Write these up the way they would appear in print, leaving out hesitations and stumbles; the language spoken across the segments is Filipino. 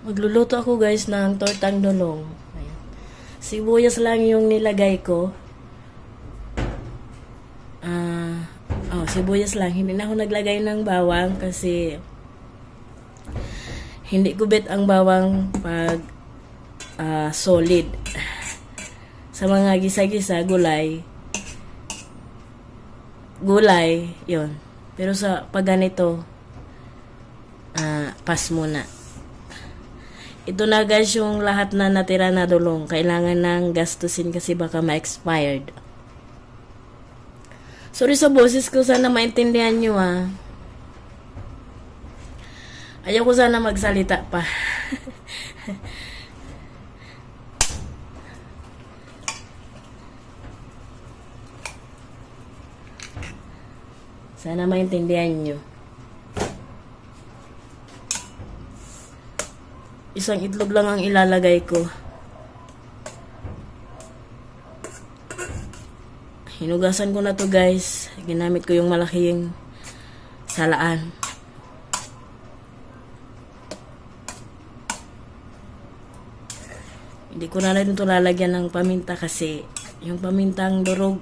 Magluluto ako guys ng tortang dulong. Ayan. Sibuyas lang yung nilagay ko. Sibuyas lang. Hindi na ako naglagay ng bawang kasi hindi ko bet ang bawang pag solid. Sa mga gisa-gisa, gulay, yun. Pero sa pag ganito, pas muna. Ito na guys yung lahat na natira na dulong. Kailangan nang gastusin kasi baka ma-expired. Sorry sa boses ko, sana maintindihan nyo Ayaw ko sana magsalita pa. Sana maintindihan nyo. Isang itlog lang ang ilalagay ko. Hinugasan ko na to guys. Ginamit ko yung malaking salaan. Hindi ko na rin ito lalagyan ng paminta kasi yung pamintang durog.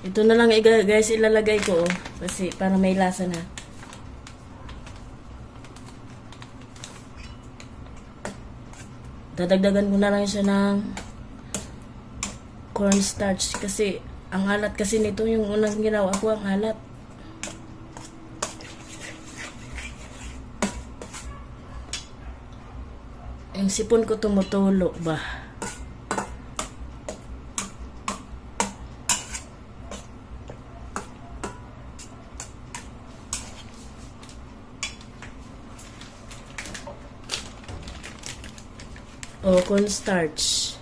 Ito na lang guys ilalagay ko kasi para may lasa na. Dadagdagan ko na lang siya ng cornstarch kasi ang alat kasi nito, yung unang ginawa ko ang alat. Yung sipon ko tumutulo ba. Cornstarch.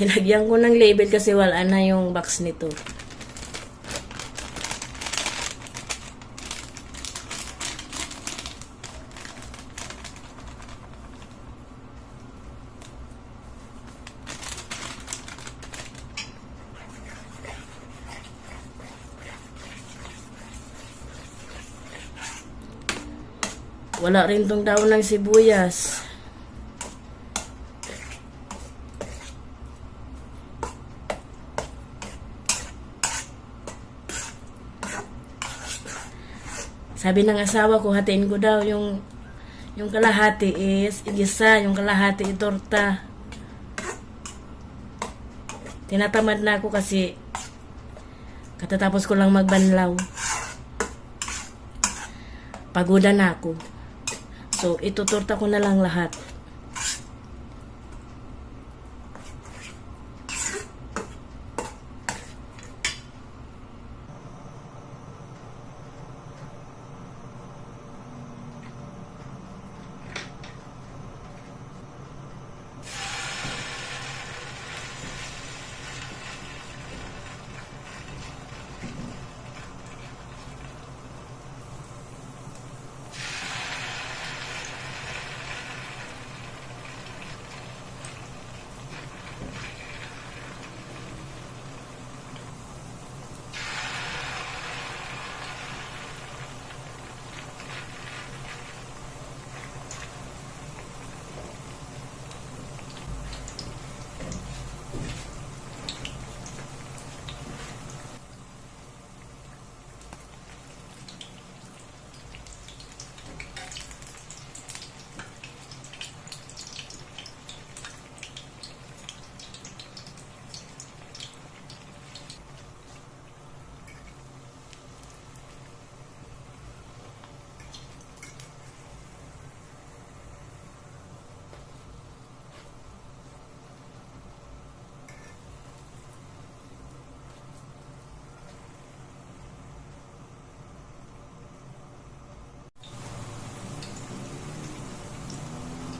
Nilagyan ko ng label kasi wala na yung box nito. Wala rin tong daon ng sibuyas. Sabi ng asawa ko, hatiin ko daw yung kalahati is igisa, yung kalahati itorta. Tinatamad na ako kasi katatapos ko lang magbanlaw. Pagoda na ako. So, itutorta ko na lang lahat.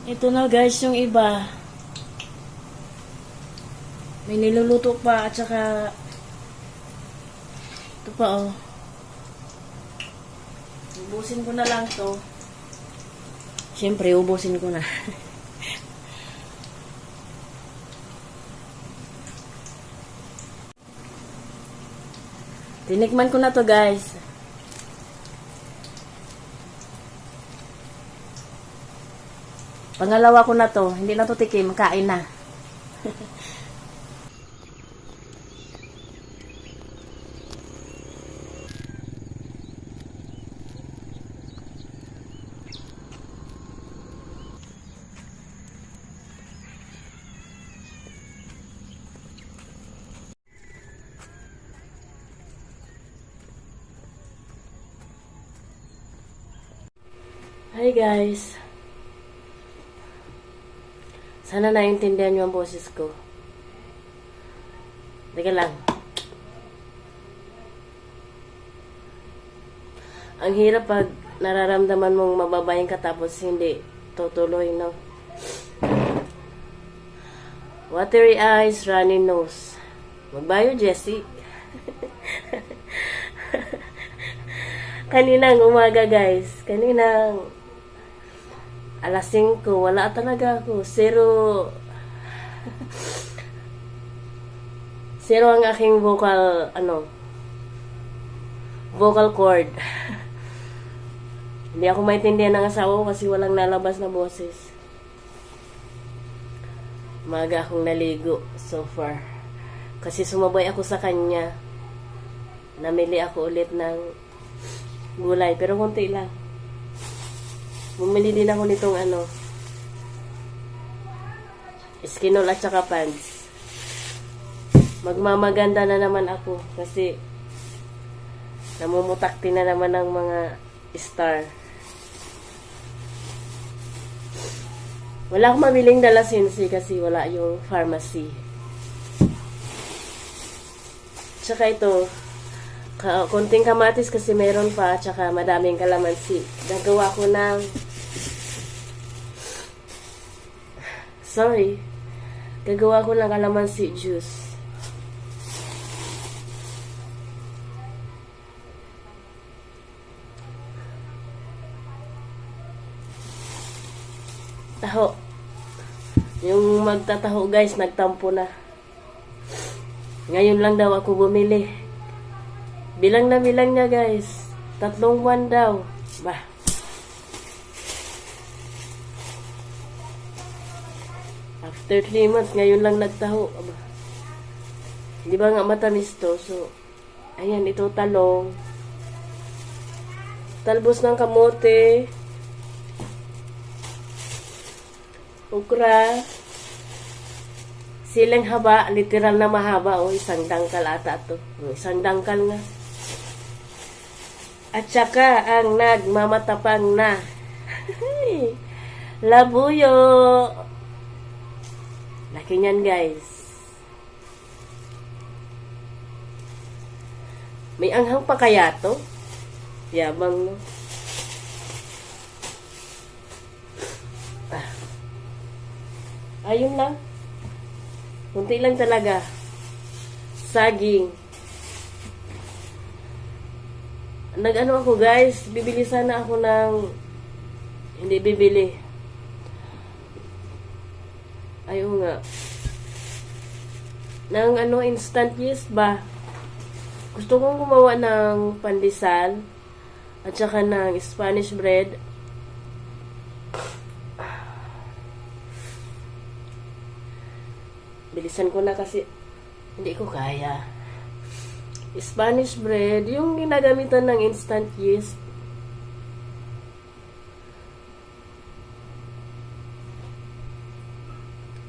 Ito na guys yung iba. May niluluto pa at saka ito pa oh. Ubusin ko na lang to. Siyempre, ubusin ko na. Tinikman ko na to guys. Pangalawa ko na to. Hindi na to tikim. Kain na. Hi guys. Sana naintindihan niyo ang boses ko. Teka lang. Ang hirap pag nararamdaman mong mababayin ka tapos hindi tutuloy, no? Watery eyes, runny nose. Magbayo, Jessie. Kaninang umaga, guys. Kaninang alas 5, wala talaga ako. Zero ang aking vocal cord. Hindi ako maintindihan ng asawa ko kasi walang nalabas na boses. Umaga akong naligo so far. Kasi sumabay ako sa kanya. Namili ako ulit ng gulay, pero konti lang. Bumili din ako nitong Skinol at saka pants. Magmamaganda na naman ako kasi namumutakti na naman ng mga star. Wala akong mabiling dalasinsi kasi wala yung pharmacy. Tsaka ito, konting kamatis kasi meron pa, tsaka madaming kalamansi. Nagawa ko ng gagawa ko ng kalamansi juice. Taho. Yung magtataho guys, nagtampo na. Ngayon lang daw ako bumili. Bilang na bilang niya guys. 3 buwan daw. Bah. After 3 months, ngayon lang nagtaho. Aba. Di ba nga matamis to? So, ayan, ito talong. Talbos ng kamote. Okra. Siling haba, literal na mahaba. O, isang dangkal ata to. Isang dangkal nga. At saka ang nagmamatapang na labuyo. Laki niyan guys. May anghang pa kaya to? Yabang no. Ayun lang. Kunti lang talaga. Saging. Nag-ano ako guys, bibili sana ako ng hindi bibili. Ayun nga. Ng instant yeast ba? Gusto kong gumawa ng pandesal at saka ng Spanish bread. Bilisan ko na kasi hindi ko kaya. Spanish bread, yung ginagamitan ng instant yeast.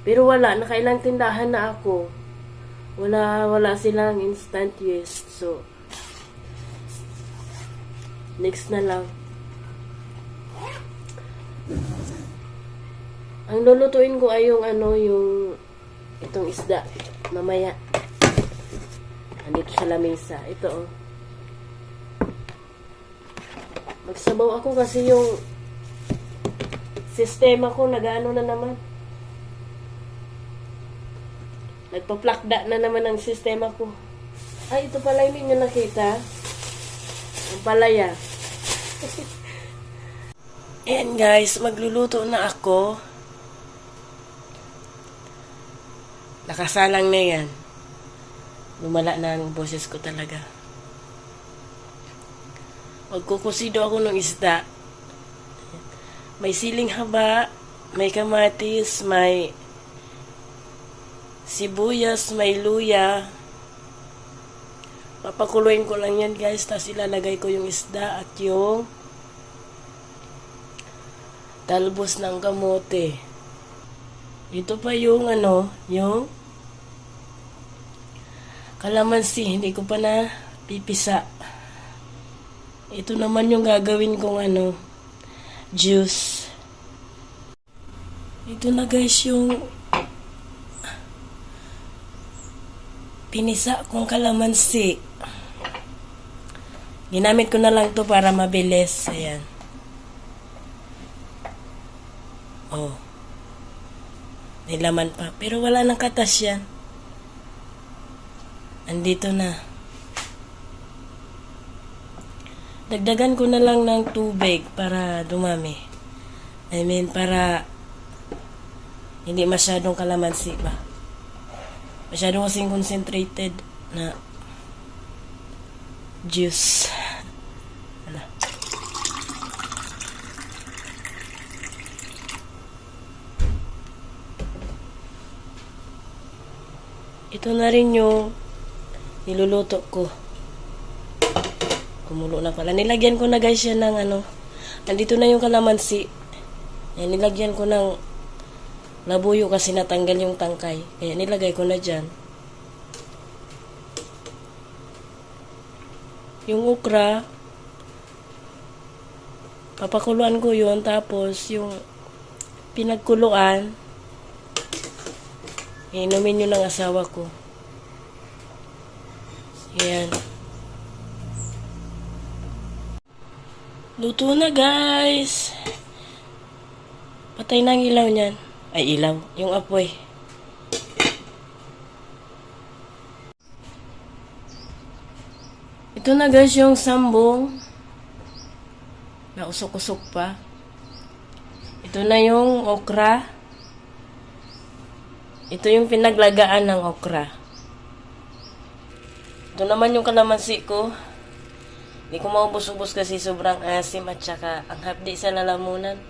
Pero wala, nakailang tindahan na ako. Wala silang instant yeast. So, next na lang. Ang lulutuin ko ay yung itong isda. Mamaya. Andito sa lamesa. Ito oh. Magsabaw ako kasi yung sistema ko, nag-ano na naman. Nagpa-plakda na naman ang sistema ko. Ay, ito pala hindi nyo nakita. Ang palaya. Ayan guys, magluluto na ako. Nakasalang na yan. Lumala na ang boses ko talaga. Magkukusido ako ng isda. May siling haba, may kamatis, may sibuyas, may luya. Papakuluin ko lang yan guys, tapos ilalagay ko yung isda at yung talbos ng kamote. Ito pa yung yung kalamansi, hindi ko pa na pipisa. Ito naman yung gagawin kong juice. Ito na guys yung pinisa kong kalamansi. Ginamit ko na lang to para mabilis. Ayan. Oh. Nilaman pa. Pero wala nang katas yan. Andito na. Dagdagan ko na lang ng tubig para dumami. I mean, para hindi masyadong kalamansi ba. Masyadong kasing concentrated na juice. Hala. Ito na rin yung niluluto ko. Kumulo na pala. Nilagyan ko na guys yan ng nandito na yung kalamansi. Ayan, nilagyan ko ng labuyo kasi natanggal yung tangkay. Kaya nilagay ko na dyan. Yung okra, papakuluan ko yun. Tapos yung pinagkuluan, inumin yun ng asawa ko. Ayan. Luto na guys. Patay na ang ilaw niyan. Ay, ilaw. Yung apoy. Ito na guys yung sambong. Nausok-usok pa. Ito na yung okra. Ito yung pinaglagaan ng okra. Ito naman yung kalamansi ko. Hindi ko maubos-ubos kasi sobrang asim at saka ang hapdi sa lalamunan.